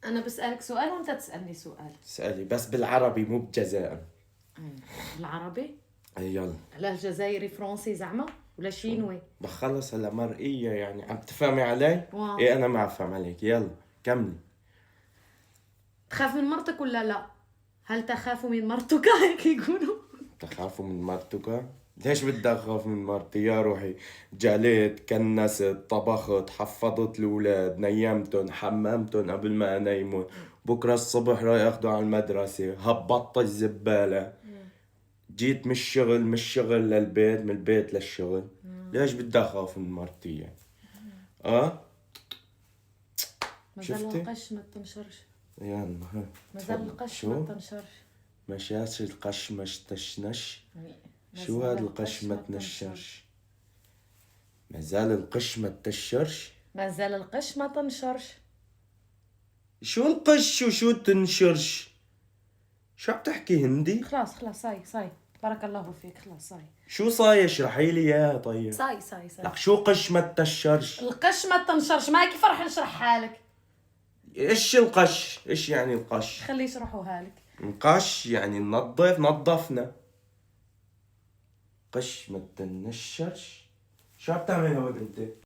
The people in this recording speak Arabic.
أنا بسألك سؤال وأنت تسألني سؤال. اسألي بس بالعربي مو بجزائر. بالعربي؟ اي يلا. لا الجزائري فرنسي زعما ولا شينوي؟ بخلص هلا مرئية يعني عم تفهمي علي؟ واو. ايه انا ما افهم عليك. يلا كملي. تخاف من مرتك ولا لا؟ هل تخاف من مرتك هيك يقولوا؟ تخافوا من مرتك؟ ليش بدي اخاف من مرتي يا روحي؟ جليت، كنست، طبخت، حفظت الاولاد، نيمتن، حممتن قبل ما انيمون، بكره الصبح رايح اخده على المدرسة، هبطت الزبالة، جيت من الشغل للبيت، من البيت للشغل. ليش بدي اخاف من مرتي يعني؟ مازال شفتي؟ القش ما تنشرش. يلا ها. مازال تفضل. القش شو؟ ما تنشرش. مشاش القش مش تشنش. شو مازال هاد القش ما تنشرش. تنشرش؟ مازال القش ما تنشرش؟ مازال القش ما تنشرش. شو القش وشو تنشرش؟ شو عم تحكي هندي؟ خلاص صاي بارك الله فيك خلاص صاي. شو صاي اشرحي لي اياها طيب. صاي لك شو قش ما تنشرش؟ القش ما تنشرش، ما كيف راح نشرحها لك؟ ايش القش؟ ايش يعني القش؟ خليه يشرحوها لك. نقش يعني ننظف، نظفنا. قش ما تنشرش؟ شو عم تعمل هون انت؟